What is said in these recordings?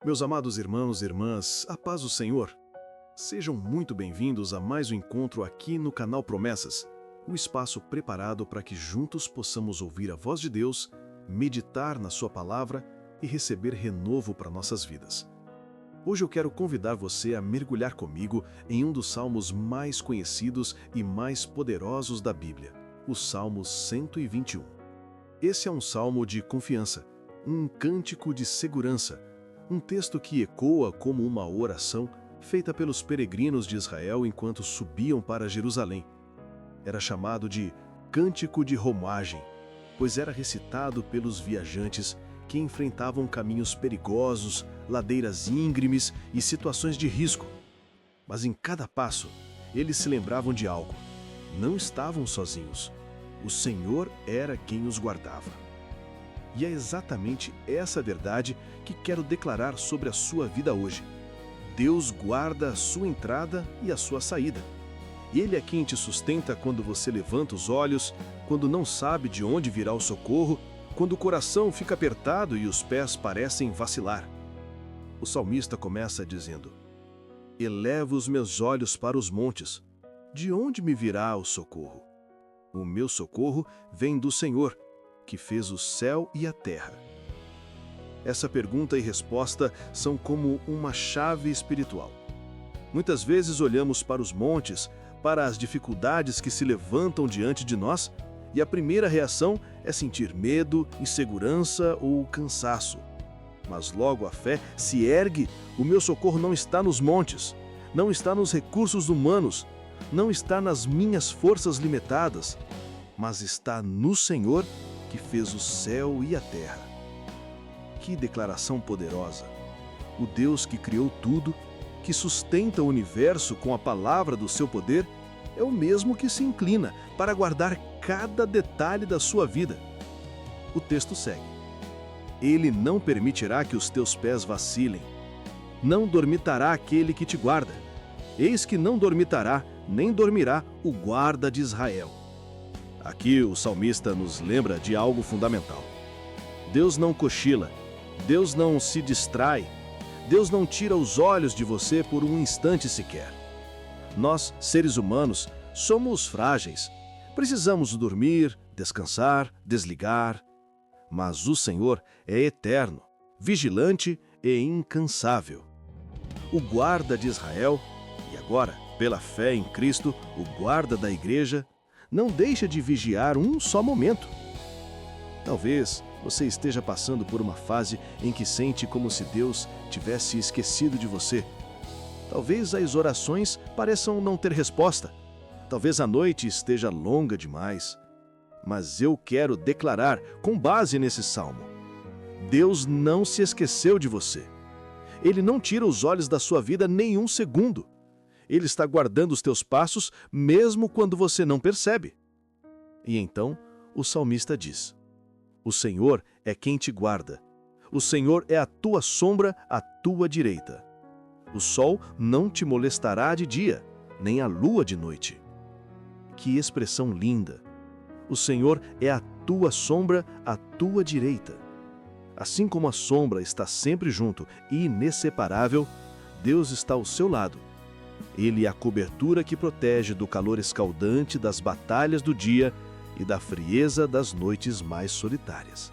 Meus amados irmãos e irmãs, a paz do Senhor. Sejam muito bem-vindos a mais um encontro aqui no canal Promessas, um espaço preparado para que juntos possamos ouvir a voz de Deus, meditar na sua palavra e receber renovo para nossas vidas. Hoje eu quero convidar você a mergulhar comigo em um dos salmos mais conhecidos e mais poderosos da Bíblia, o Salmo 121. Esse é um salmo de confiança, um cântico de segurança, um texto que ecoa como uma oração feita pelos peregrinos de Israel enquanto subiam para Jerusalém. Era chamado de Cântico de Romagem, pois era recitado pelos viajantes que enfrentavam caminhos perigosos, ladeiras íngremes e situações de risco. Mas em cada passo, eles se lembravam de algo. Não estavam sozinhos. O Senhor era quem os guardava. E é exatamente essa verdade que quero declarar sobre a sua vida hoje. Deus guarda a sua entrada e a sua saída. Ele é quem te sustenta quando você levanta os olhos, quando não sabe de onde virá o socorro, quando o coração fica apertado e os pés parecem vacilar. O salmista começa dizendo: Elevo os meus olhos para os montes. De onde me virá o socorro? O meu socorro vem do Senhor, que fez o céu e a terra. Essa pergunta e resposta são como uma chave espiritual. Muitas vezes olhamos para os montes, para as dificuldades que se levantam diante de nós, e a primeira reação é sentir medo, insegurança ou cansaço. Mas logo a fé se ergue: o meu socorro não está nos montes, não está nos recursos humanos, não está nas minhas forças limitadas, mas está no Senhor, que fez o céu e a terra. Que declaração poderosa! O Deus que criou tudo, que sustenta o universo com a palavra do seu poder, é o mesmo que se inclina para guardar cada detalhe da sua vida. O texto segue: Ele não permitirá que os teus pés vacilem. Não dormitará aquele que te guarda. Eis que não dormitará, nem dormirá o guarda de Israel. Aqui o salmista nos lembra de algo fundamental. Deus não cochila, Deus não se distrai, Deus não tira os olhos de você por um instante sequer. Nós, seres humanos, somos frágeis. Precisamos dormir, descansar, desligar. Mas o Senhor é eterno, vigilante e incansável. O guarda de Israel, e agora, pela fé em Cristo, o guarda da igreja, não deixa de vigiar um só momento. Talvez você esteja passando por uma fase em que sente como se Deus tivesse esquecido de você. Talvez as orações pareçam não ter resposta. Talvez a noite esteja longa demais. Mas eu quero declarar, com base nesse salmo: Deus não se esqueceu de você. Ele não tira os olhos da sua vida nem um segundo. Ele está guardando os teus passos mesmo quando você não percebe. E então o salmista diz: O Senhor é quem te guarda. O Senhor é a tua sombra à tua direita. O sol não te molestará de dia, nem a lua de noite. Que expressão linda! O Senhor é a tua sombra à tua direita. Assim como a sombra está sempre junto e inseparável, Deus está ao seu lado. Ele é a cobertura que protege do calor escaldante das batalhas do dia e da frieza das noites mais solitárias.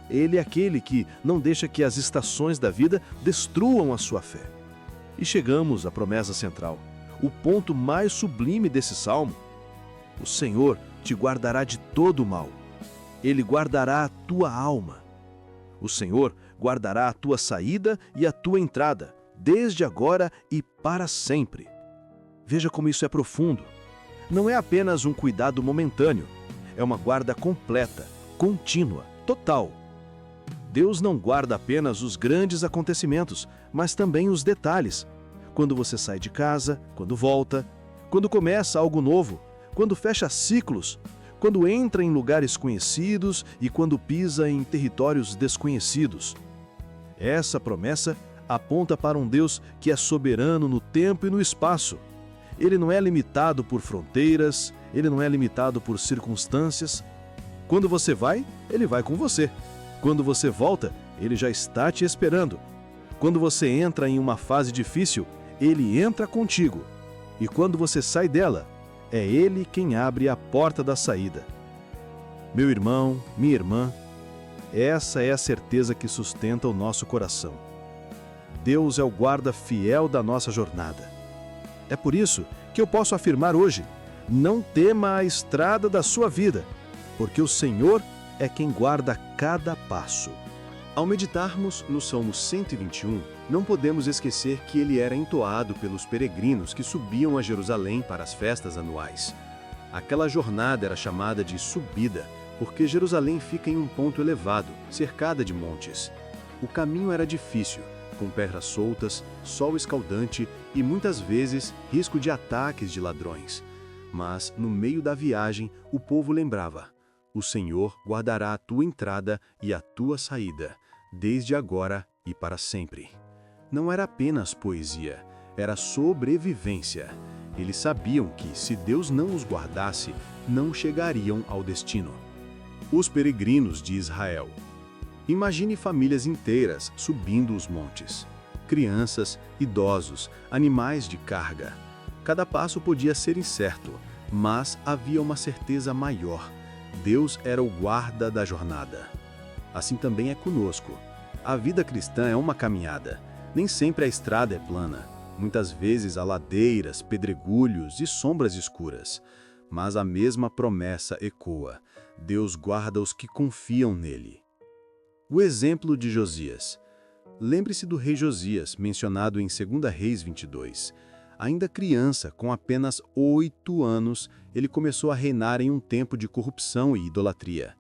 Ele é aquele que não deixa que as estações da vida destruam a sua fé. E chegamos à promessa central, o ponto mais sublime desse salmo. O Senhor te guardará de todo o mal. Ele guardará a tua alma. O Senhor guardará a tua saída e a tua entrada, desde agora e para sempre. Veja como isso é profundo. Não é apenas um cuidado momentâneo, é uma guarda completa, contínua, total. Deus não guarda apenas os grandes acontecimentos, mas também os detalhes. Quando você sai de casa, quando volta, quando começa algo novo, quando fecha ciclos, quando entra em lugares conhecidos e quando pisa em territórios desconhecidos. Essa promessa aponta para um Deus que é soberano no tempo e no espaço. Ele não é limitado por fronteiras, ele não é limitado por circunstâncias. Quando você vai, ele vai com você. Quando você volta, ele já está te esperando. Quando você entra em uma fase difícil, Ele entra contigo. E quando você sai dela, é Ele quem abre a porta da saída. Meu irmão, minha irmã, essa é a certeza que sustenta o nosso coração. Deus é o guarda fiel da nossa jornada. É por isso que eu posso afirmar hoje: não tema a estrada da sua vida, porque o Senhor é quem guarda cada passo. Ao meditarmos no Salmo 121, não podemos esquecer que ele era entoado pelos peregrinos que subiam a Jerusalém para as festas anuais. Aquela jornada era chamada de subida, porque Jerusalém fica em um ponto elevado, cercada de montes. O caminho era difícil, com pedras soltas, sol escaldante e muitas vezes risco de ataques de ladrões. Mas, no meio da viagem, o povo lembrava: o Senhor guardará a tua entrada e a tua saída, desde agora e para sempre. Não era apenas poesia, era sobrevivência. Eles sabiam que, se Deus não os guardasse, não chegariam ao destino. Os peregrinos de Israel. Imagine famílias inteiras subindo os montes. Crianças, idosos, animais de carga. Cada passo podia ser incerto, mas havia uma certeza maior: Deus era o guarda da jornada. Assim também é conosco. A vida cristã é uma caminhada. Nem sempre a estrada é plana. Muitas vezes há ladeiras, pedregulhos e sombras escuras. Mas a mesma promessa ecoa: Deus guarda os que confiam nele. O exemplo de Josias. Lembre-se do rei Josias, mencionado em 2 Reis 22. Ainda criança, com apenas 8 anos, ele começou a reinar em um tempo de corrupção e idolatria.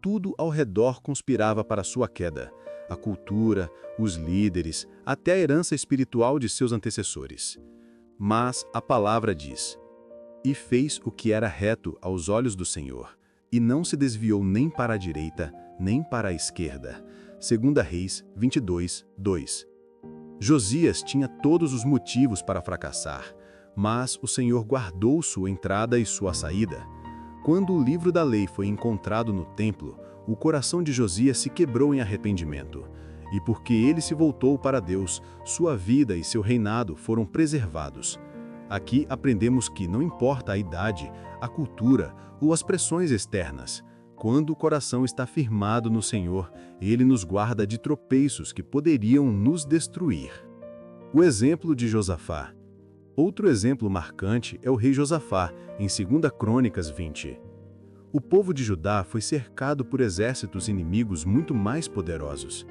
Tudo ao redor conspirava para sua queda: a cultura, os líderes, até a herança espiritual de seus antecessores. Mas a palavra diz: e fez o que era reto aos olhos do Senhor, e não se desviou nem para a direita, nem para a esquerda. 2 Reis 22, 2. Josias tinha todos os motivos para fracassar, mas o Senhor guardou sua entrada e sua saída. Quando o livro da lei foi encontrado no templo, o coração de Josias se quebrou em arrependimento. E porque ele se voltou para Deus, sua vida e seu reinado foram preservados. Aqui aprendemos que não importa a idade, a cultura ou as pressões externas. Quando o coração está firmado no Senhor, Ele nos guarda de tropeços que poderiam nos destruir. O exemplo de Josafá. Outro exemplo marcante é o rei Josafá, em 2 Crônicas 20. O povo de Judá foi cercado por exércitos inimigos muito mais poderosos.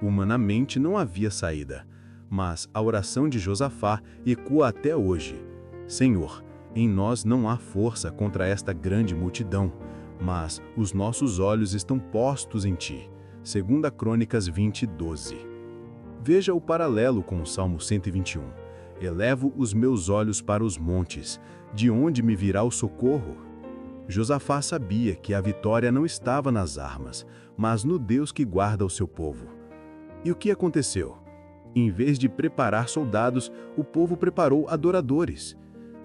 Humanamente não havia saída, mas a oração de Josafá ecoa até hoje: Senhor, em nós não há força contra esta grande multidão, mas os nossos olhos estão postos em Ti. 2 Crônicas 20, 12. Veja o paralelo com o Salmo 121. Elevo os meus olhos para os montes, de onde me virá o socorro? Josafá sabia que a vitória não estava nas armas, mas no Deus que guarda o seu povo. E o que aconteceu? Em vez de preparar soldados, o povo preparou adoradores.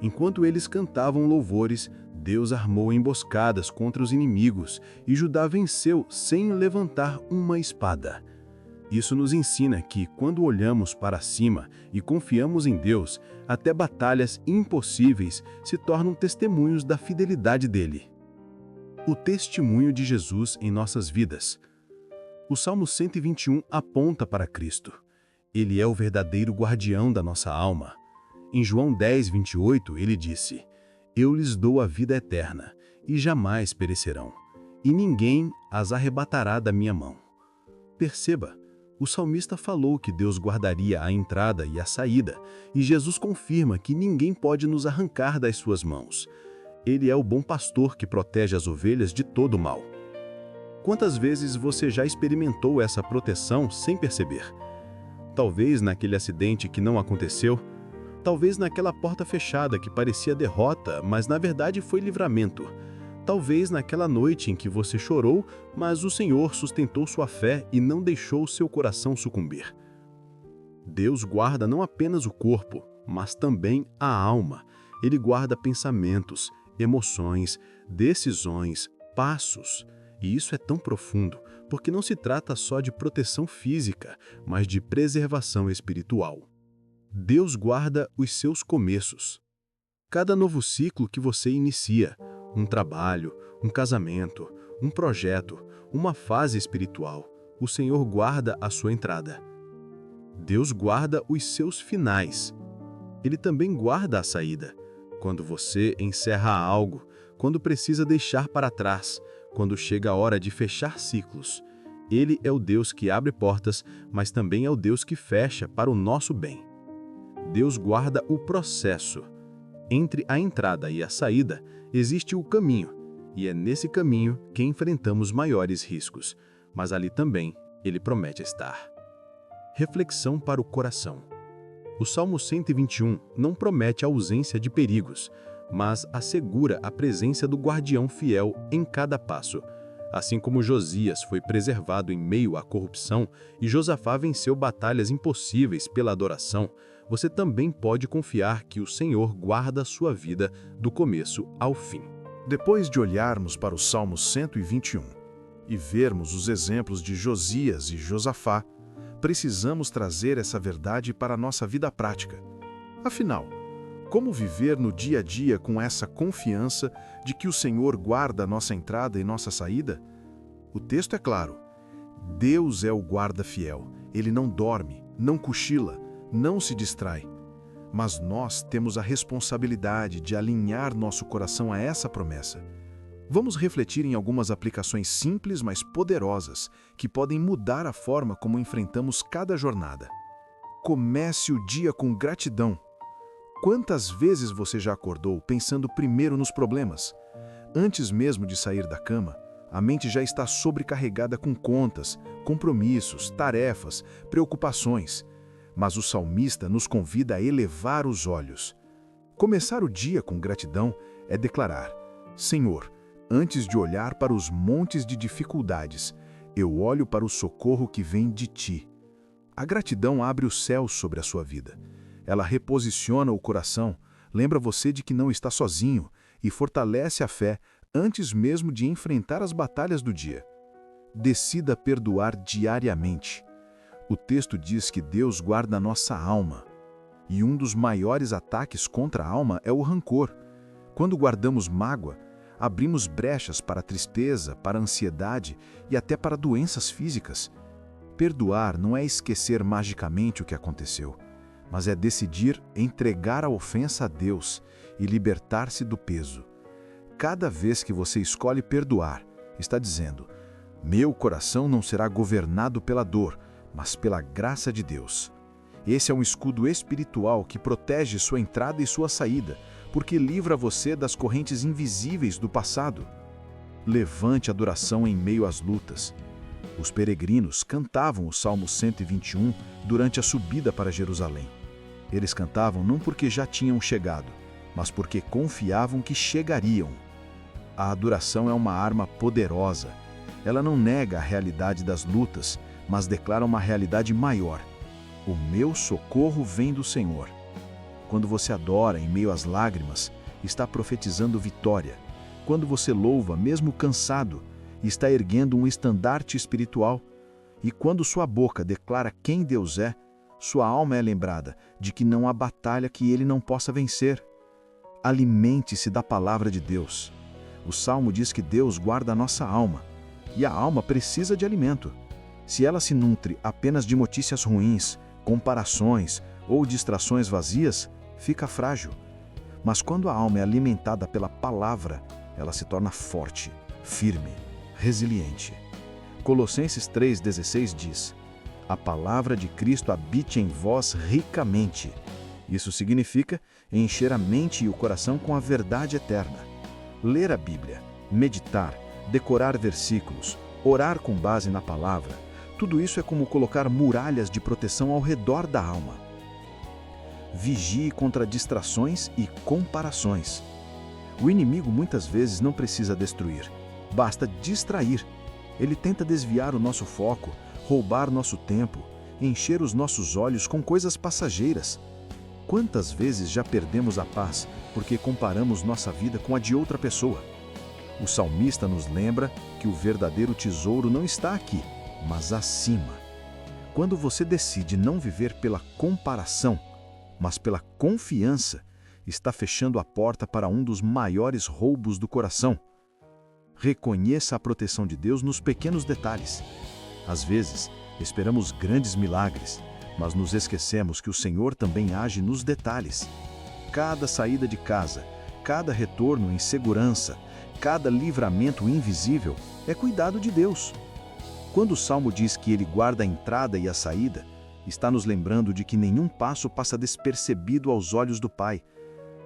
Enquanto eles cantavam louvores, Deus armou emboscadas contra os inimigos e Judá venceu sem levantar uma espada. Isso nos ensina que, quando olhamos para cima e confiamos em Deus, até batalhas impossíveis se tornam testemunhos da fidelidade dele. O testemunho de Jesus em nossas vidas. O Salmo 121 aponta para Cristo. Ele é o verdadeiro guardião da nossa alma. Em João 10, 28, ele disse: Eu lhes dou a vida eterna, e jamais perecerão, e ninguém as arrebatará da minha mão. Perceba, o salmista falou que Deus guardaria a entrada e a saída, e Jesus confirma que ninguém pode nos arrancar das suas mãos. Ele é o bom pastor que protege as ovelhas de todo o mal. Quantas vezes você já experimentou essa proteção sem perceber? Talvez naquele acidente que não aconteceu, talvez naquela porta fechada que parecia derrota, mas na verdade foi livramento. Talvez naquela noite em que você chorou, mas o Senhor sustentou sua fé e não deixou seu coração sucumbir. Deus guarda não apenas o corpo, mas também a alma. Ele guarda pensamentos, emoções, decisões, passos. E isso é tão profundo, porque não se trata só de proteção física, mas de preservação espiritual. Deus guarda os seus começos. Cada novo ciclo que você inicia, um trabalho, um casamento, um projeto, uma fase espiritual, o Senhor guarda a sua entrada. Deus guarda os seus finais. Ele também guarda a saída. Quando você encerra algo, quando precisa deixar para trás, quando chega a hora de fechar ciclos. Ele é o Deus que abre portas, mas também é o Deus que fecha para o nosso bem. Deus guarda o processo. Entre a entrada e a saída existe o caminho, e é nesse caminho que enfrentamos maiores riscos, mas ali também Ele promete estar. Reflexão para o coração. O Salmo 121 não promete a ausência de perigos, mas assegura a presença do guardião fiel em cada passo. Assim como Josias foi preservado em meio à corrupção e Josafá venceu batalhas impossíveis pela adoração, você também pode confiar que o Senhor guarda a sua vida do começo ao fim. Depois de olharmos para o Salmo 121 e vermos os exemplos de Josias e Josafá, precisamos trazer essa verdade para a nossa vida prática. Afinal, como viver no dia a dia com essa confiança de que o Senhor guarda a nossa entrada e nossa saída? O texto é claro. Deus é o guarda fiel. Ele não dorme, não cochila, não se distrai. Mas nós temos a responsabilidade de alinhar nosso coração a essa promessa. Vamos refletir em algumas aplicações simples, mas poderosas, que podem mudar a forma como enfrentamos cada jornada. Comece o dia com gratidão. Quantas vezes você já acordou pensando primeiro nos problemas? Antes mesmo de sair da cama, a mente já está sobrecarregada com contas, compromissos, tarefas, preocupações. Mas o salmista nos convida a elevar os olhos. Começar o dia com gratidão é declarar: Senhor, antes de olhar para os montes de dificuldades, eu olho para o socorro que vem de Ti. A gratidão abre o céu sobre a sua vida. Ela reposiciona o coração, lembra você de que não está sozinho e fortalece a fé antes mesmo de enfrentar as batalhas do dia. Decida perdoar diariamente. O texto diz que Deus guarda a nossa alma. E um dos maiores ataques contra a alma é o rancor. Quando guardamos mágoa, abrimos brechas para a tristeza, para a ansiedade e até para doenças físicas. Perdoar não é esquecer magicamente o que aconteceu, mas é decidir entregar a ofensa a Deus e libertar-se do peso. Cada vez que você escolhe perdoar, está dizendo: meu coração não será governado pela dor, mas pela graça de Deus. Esse é um escudo espiritual que protege sua entrada e sua saída, porque livra você das correntes invisíveis do passado. Levante adoração em meio às lutas. Os peregrinos cantavam o Salmo 121 durante a subida para Jerusalém. Eles cantavam não porque já tinham chegado, mas porque confiavam que chegariam. A adoração é uma arma poderosa. Ela não nega a realidade das lutas, mas declara uma realidade maior. O meu socorro vem do Senhor. Quando você adora em meio às lágrimas, está profetizando vitória. Quando você louva, mesmo cansado, está erguendo um estandarte espiritual. E quando sua boca declara quem Deus é, sua alma é lembrada de que não há batalha que ele não possa vencer. Alimente-se da palavra de Deus. O Salmo diz que Deus guarda a nossa alma, e a alma precisa de alimento. Se ela se nutre apenas de notícias ruins, comparações ou distrações vazias, fica frágil. Mas quando a alma é alimentada pela palavra, ela se torna forte, firme, resiliente. Colossenses 3,16 diz: a palavra de Cristo habite em vós ricamente. Isso significa encher a mente e o coração com a verdade eterna. Ler a Bíblia, meditar, decorar versículos, orar com base na palavra, tudo isso é como colocar muralhas de proteção ao redor da alma. Vigie contra distrações e comparações. O inimigo muitas vezes não precisa destruir, basta distrair. Ele tenta desviar o nosso foco, roubar nosso tempo, encher os nossos olhos com coisas passageiras. Quantas vezes já perdemos a paz porque comparamos nossa vida com a de outra pessoa? O salmista nos lembra que o verdadeiro tesouro não está aqui, mas acima. Quando você decide não viver pela comparação, mas pela confiança, está fechando a porta para um dos maiores roubos do coração. Reconheça a proteção de Deus nos pequenos detalhes. Às vezes, esperamos grandes milagres, mas nos esquecemos que o Senhor também age nos detalhes. Cada saída de casa, cada retorno em segurança, cada livramento invisível é cuidado de Deus. Quando o Salmo diz que Ele guarda a entrada e a saída, está nos lembrando de que nenhum passo passa despercebido aos olhos do Pai.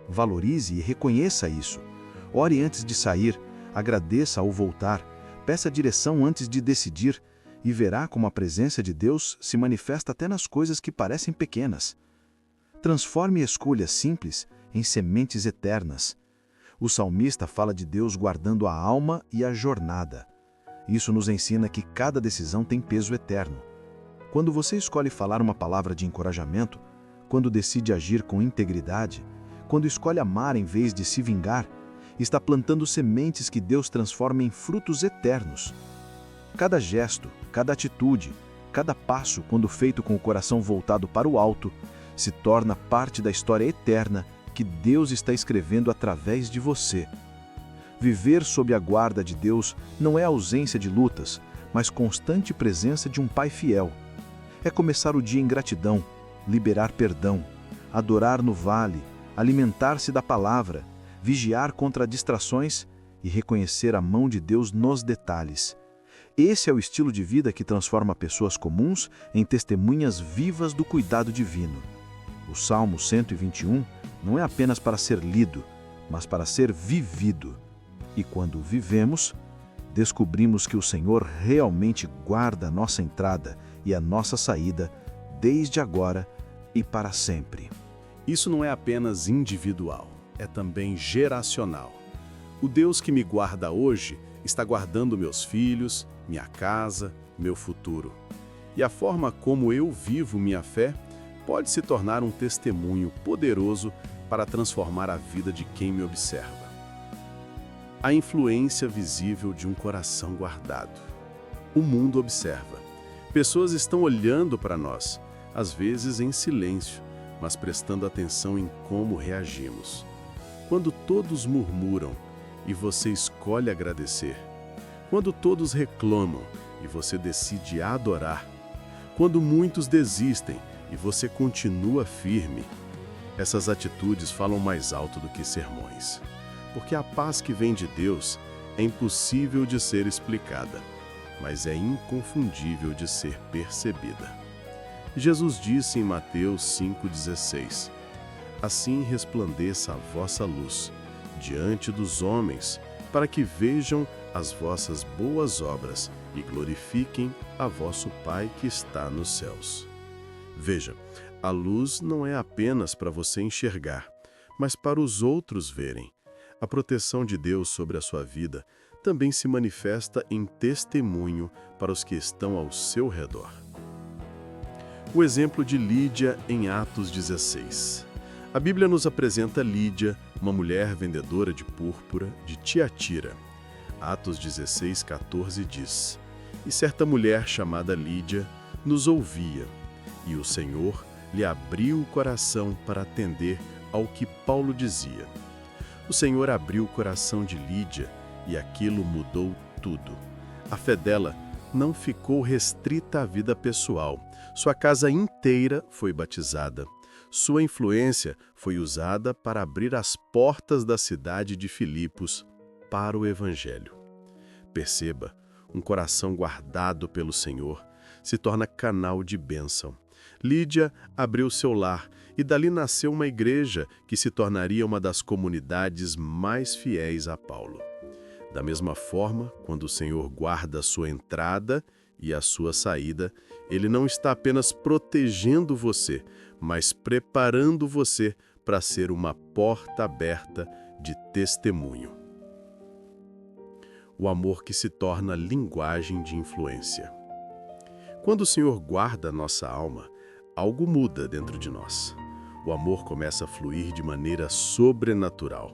Valorize e reconheça isso. Ore antes de sair, agradeça ao voltar, peça direção antes de decidir e verá como a presença de Deus se manifesta até nas coisas que parecem pequenas. Transforme escolhas simples em sementes eternas. O salmista fala de Deus guardando a alma e a jornada. Isso nos ensina que cada decisão tem peso eterno. Quando você escolhe falar uma palavra de encorajamento, quando decide agir com integridade, quando escolhe amar em vez de se vingar, está plantando sementes que Deus transforma em frutos eternos. Cada gesto, cada atitude, cada passo, quando feito com o coração voltado para o alto, se torna parte da história eterna que Deus está escrevendo através de você. Viver sob a guarda de Deus não é ausência de lutas, mas constante presença de um Pai fiel. É começar o dia em gratidão, liberar perdão, adorar no vale, alimentar-se da palavra, vigiar contra distrações e reconhecer a mão de Deus nos detalhes. Esse é o estilo de vida que transforma pessoas comuns em testemunhas vivas do cuidado divino. O Salmo 121 não é apenas para ser lido, mas para ser vivido. E quando vivemos, descobrimos que o Senhor realmente guarda a nossa entrada e a nossa saída, desde agora e para sempre. Isso não é apenas individual, é também geracional. O Deus que me guarda hoje está guardando meus filhos, minha casa, meu futuro. E a forma como eu vivo minha fé pode se tornar um testemunho poderoso para transformar a vida de quem me observa. A influência visível de um coração guardado. O mundo observa. Pessoas estão olhando para nós, às vezes em silêncio, mas prestando atenção em como reagimos. Quando todos murmuram e você escolhe agradecer. Quando todos reclamam e você decide adorar. Quando muitos desistem e você continua firme. Essas atitudes falam mais alto do que sermões. Porque a paz que vem de Deus é impossível de ser explicada, mas é inconfundível de ser percebida. Jesus disse em Mateus 5,16: Assim resplandeça a vossa luz diante dos homens, para que vejam as vossas boas obras e glorifiquem a vosso Pai que está nos céus. Veja, a luz não é apenas para você enxergar, mas para os outros verem. A proteção de Deus sobre a sua vida também se manifesta em testemunho para os que estão ao seu redor. O exemplo de Lídia em Atos 16. A Bíblia nos apresenta Lídia, uma mulher vendedora de púrpura de Tiatira. Atos 16:14 diz: E certa mulher chamada Lídia nos ouvia, e o Senhor lhe abriu o coração para atender ao que Paulo dizia. O Senhor abriu o coração de Lídia e aquilo mudou tudo. A fé dela não ficou restrita à vida pessoal. Sua casa inteira foi batizada. Sua influência foi usada para abrir as portas da cidade de Filipos para o Evangelho. Perceba, um coração guardado pelo Senhor se torna canal de bênção. Lídia abriu seu lar e dali nasceu uma igreja que se tornaria uma das comunidades mais fiéis a Paulo. Da mesma forma, quando o Senhor guarda a sua entrada e a sua saída, Ele não está apenas protegendo você, mas preparando você para ser uma porta aberta de testemunho. O amor que se torna linguagem de influência. Quando o Senhor guarda a nossa alma, algo muda dentro de nós. O amor começa a fluir de maneira sobrenatural.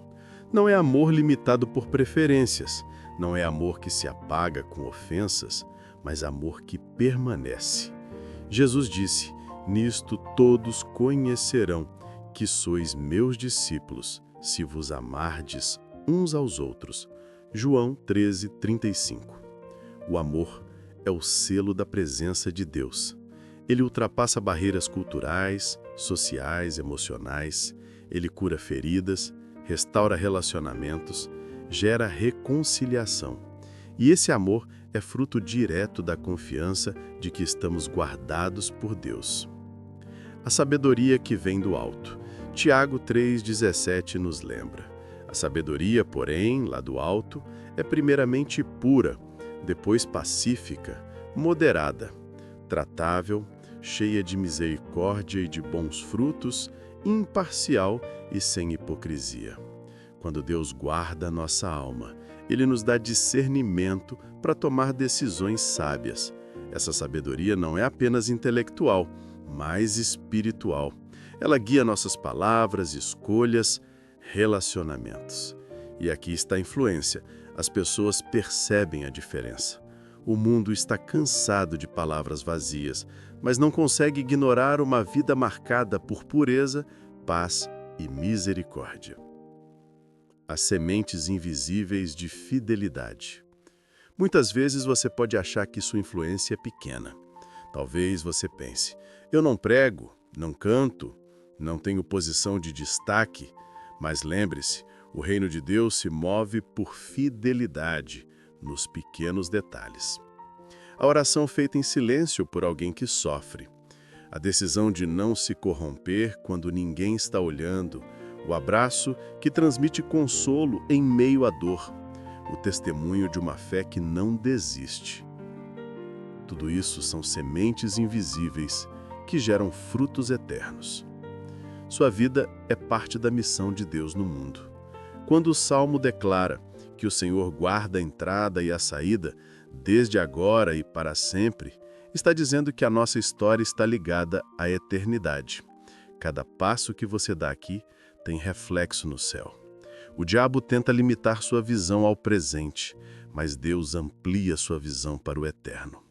Não é amor limitado por preferências, não é amor que se apaga com ofensas, mas amor que permanece. Jesus disse: "Nisto todos conhecerão que sois meus discípulos, se vos amardes uns aos outros." João 13:35. O amor é o selo da presença de Deus. Ele ultrapassa barreiras culturais, sociais, emocionais. Ele cura feridas, restaura relacionamentos, gera reconciliação. E esse amor é fruto direto da confiança de que estamos guardados por Deus. A sabedoria que vem do alto. Tiago 3,17 nos lembra. A sabedoria, porém, lá do alto, é primeiramente pura, depois pacífica, moderada, tratável, cheia de misericórdia e de bons frutos, imparcial e sem hipocrisia. Quando Deus guarda a nossa alma, Ele nos dá discernimento para tomar decisões sábias. Essa sabedoria não é apenas intelectual, mas espiritual. Ela guia nossas palavras, escolhas, relacionamentos. E aqui está a influência. As pessoas percebem a diferença. O mundo está cansado de palavras vazias, mas não consegue ignorar uma vida marcada por pureza, paz e misericórdia. As sementes invisíveis de fidelidade. Muitas vezes você pode achar que sua influência é pequena. Talvez você pense: eu não prego, não canto, não tenho posição de destaque. Mas lembre-se, o reino de Deus se move por fidelidade nos pequenos detalhes. A oração feita em silêncio por alguém que sofre. A decisão de não se corromper quando ninguém está olhando. O abraço que transmite consolo em meio à dor. O testemunho de uma fé que não desiste. Tudo isso são sementes invisíveis que geram frutos eternos. Sua vida é parte da missão de Deus no mundo. Quando o Salmo declara que o Senhor guarda a entrada e a saída, desde agora e para sempre, está dizendo que a nossa história está ligada à eternidade. Cada passo que você dá aqui tem reflexo no céu. O diabo tenta limitar sua visão ao presente, mas Deus amplia sua visão para o eterno.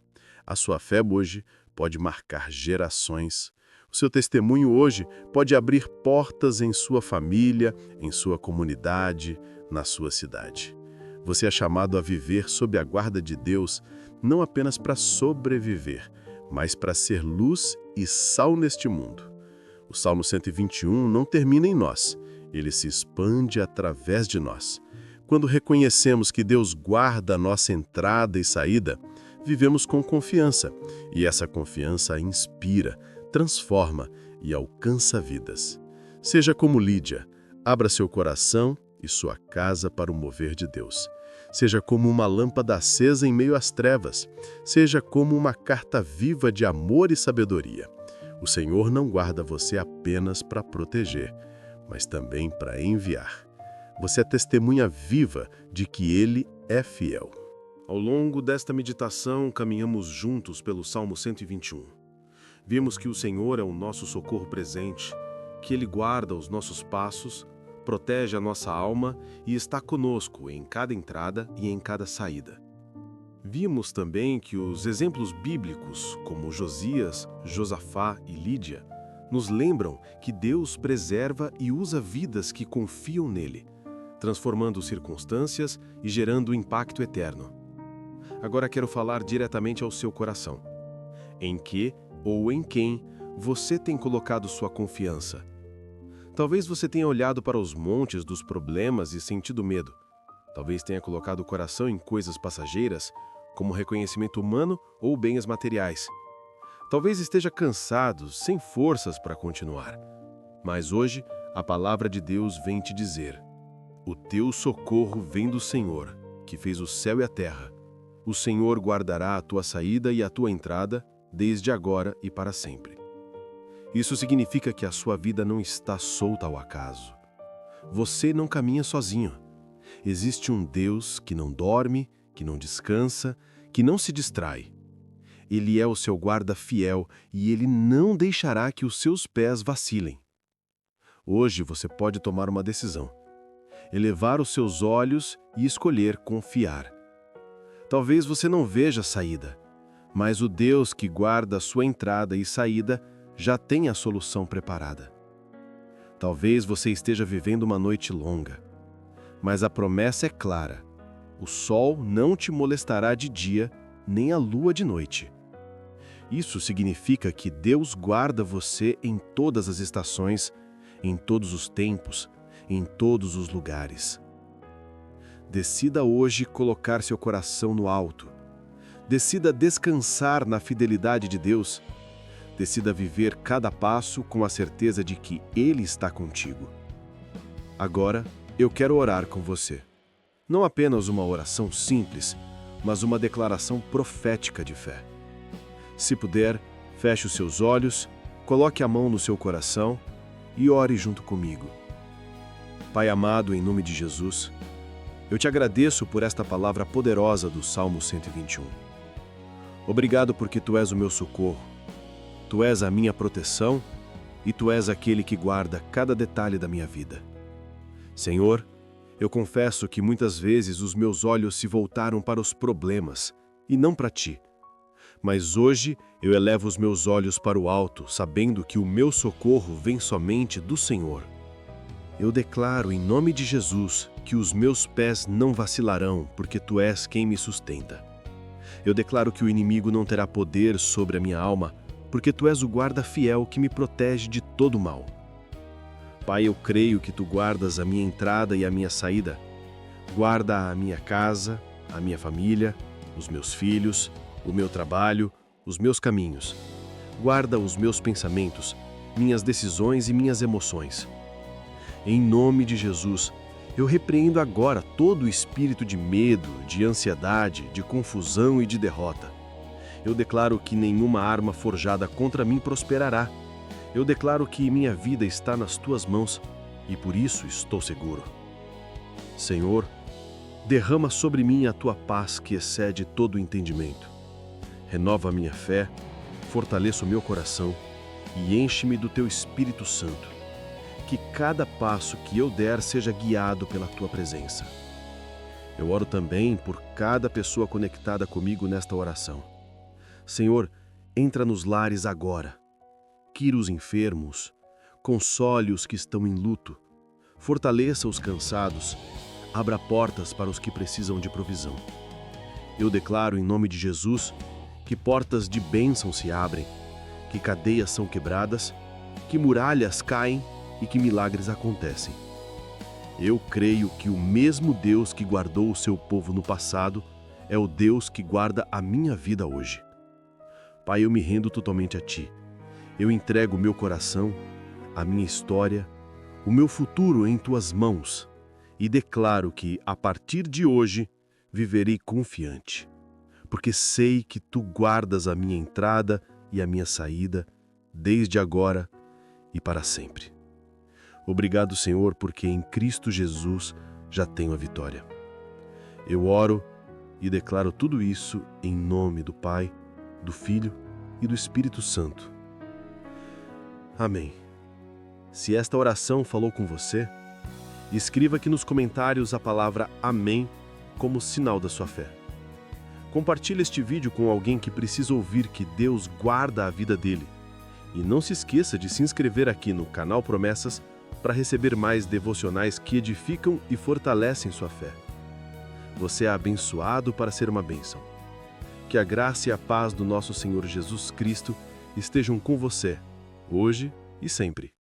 A sua fé hoje pode marcar gerações. O seu testemunho hoje pode abrir portas em sua família, em sua comunidade, na sua cidade. Você é chamado a viver sob a guarda de Deus, não apenas para sobreviver, mas para ser luz e sal neste mundo. O Salmo 121 não termina em nós, ele se expande através de nós. Quando reconhecemos que Deus guarda a nossa entrada e saída, vivemos com confiança, e essa confiança inspira, transforma e alcança vidas. Seja como Lídia, abra seu coração e sua casa para o mover de Deus. Seja como uma lâmpada acesa em meio às trevas. Seja como uma carta viva de amor e sabedoria. O Senhor não guarda você apenas para proteger, mas também para enviar. Você é testemunha viva de que Ele é fiel. Ao longo desta meditação, caminhamos juntos pelo Salmo 121. Vimos que o Senhor é o nosso socorro presente, que Ele guarda os nossos passos, protege a nossa alma e está conosco em cada entrada e em cada saída. Vimos também que os exemplos bíblicos, como Josias, Josafá e Lídia, nos lembram que Deus preserva e usa vidas que confiam nele, transformando circunstâncias e gerando impacto eterno. Agora quero falar diretamente ao seu coração. Em que ou em quem você tem colocado sua confiança? Talvez você tenha olhado para os montes dos problemas e sentido medo. Talvez tenha colocado o coração em coisas passageiras, como reconhecimento humano ou bens materiais. Talvez esteja cansado, sem forças para continuar. Mas hoje, a palavra de Deus vem te dizer: o teu socorro vem do Senhor, que fez o céu e a terra. O Senhor guardará a tua saída e a tua entrada, desde agora e para sempre. Isso significa que a sua vida não está solta ao acaso. Você não caminha sozinho. Existe um Deus que não dorme, que não descansa, que não se distrai. Ele é o seu guarda fiel e ele não deixará que os seus pés vacilem. Hoje você pode tomar uma decisão. elevar os seus olhos e escolher confiar. Talvez você não veja saída, mas o Deus que guarda a sua entrada e saída já tem a solução preparada. Talvez você esteja vivendo uma noite longa, mas a promessa é clara: o sol não te molestará de dia, nem a lua de noite. Isso significa que Deus guarda você em todas as estações, em todos os tempos, em todos os lugares. Decida hoje colocar seu coração no alto. Decida descansar na fidelidade de Deus. Decida viver cada passo com a certeza de que Ele está contigo. Agora, eu quero orar com você. Não apenas uma oração simples, mas uma declaração profética de fé. Se puder, feche os seus olhos, coloque a mão no seu coração e ore junto comigo. Pai amado, em nome de Jesus, eu te agradeço por esta palavra poderosa do Salmo 121. Obrigado porque Tu és o meu socorro, Tu és a minha proteção e Tu és aquele que guarda cada detalhe da minha vida. Senhor, eu confesso que muitas vezes os meus olhos se voltaram para os problemas e não para Ti. Mas hoje eu elevo os meus olhos para o alto, sabendo que o meu socorro vem somente do Senhor. Eu declaro em nome de Jesus que os meus pés não vacilarão, porque Tu és quem me sustenta. Eu declaro que o inimigo não terá poder sobre a minha alma, porque Tu és o guarda fiel que me protege de todo mal. Pai, eu creio que Tu guardas a minha entrada e a minha saída. Guarda a minha casa, a minha família, os meus filhos, o meu trabalho, os meus caminhos. Guarda os meus pensamentos, minhas decisões e minhas emoções. Em nome de Jesus, eu repreendo agora todo o espírito de medo, de ansiedade, de confusão e de derrota. Eu declaro que nenhuma arma forjada contra mim prosperará. Eu declaro que minha vida está nas Tuas mãos e por isso estou seguro. Senhor, derrama sobre mim a Tua paz que excede todo o entendimento. Renova a minha fé, fortaleça o meu coração e enche-me do Teu Espírito Santo. Que cada passo que eu der seja guiado pela Tua presença. Eu oro também por cada pessoa conectada comigo nesta oração. Senhor, entra nos lares agora. Quira os enfermos, console os que estão em luto, fortaleça os cansados, abra portas para os que precisam de provisão. Eu declaro em nome de Jesus que portas de bênção se abrem, que cadeias são quebradas, que muralhas caem e que milagres acontecem. Eu creio que o mesmo Deus que guardou o seu povo no passado é o Deus que guarda a minha vida hoje. Pai, eu me rendo totalmente a Ti. Eu entrego o meu coração, a minha história, o meu futuro em Tuas mãos e declaro que, a partir de hoje, viverei confiante, porque sei que Tu guardas a minha entrada e a minha saída, desde agora e para sempre. Obrigado, Senhor, porque em Cristo Jesus já tenho a vitória. Eu oro e declaro tudo isso em nome do Pai, do Filho e do Espírito Santo. Amém. Se esta oração falou com você, escreva aqui nos comentários a palavra Amém como sinal da sua fé. Compartilhe este vídeo com alguém que precisa ouvir que Deus guarda a vida dele. E não se esqueça de se inscrever aqui no canal Promessas para receber mais devocionais que edificam e fortalecem sua fé. Você é abençoado para ser uma bênção. Que a graça e a paz do nosso Senhor Jesus Cristo estejam com você, hoje e sempre.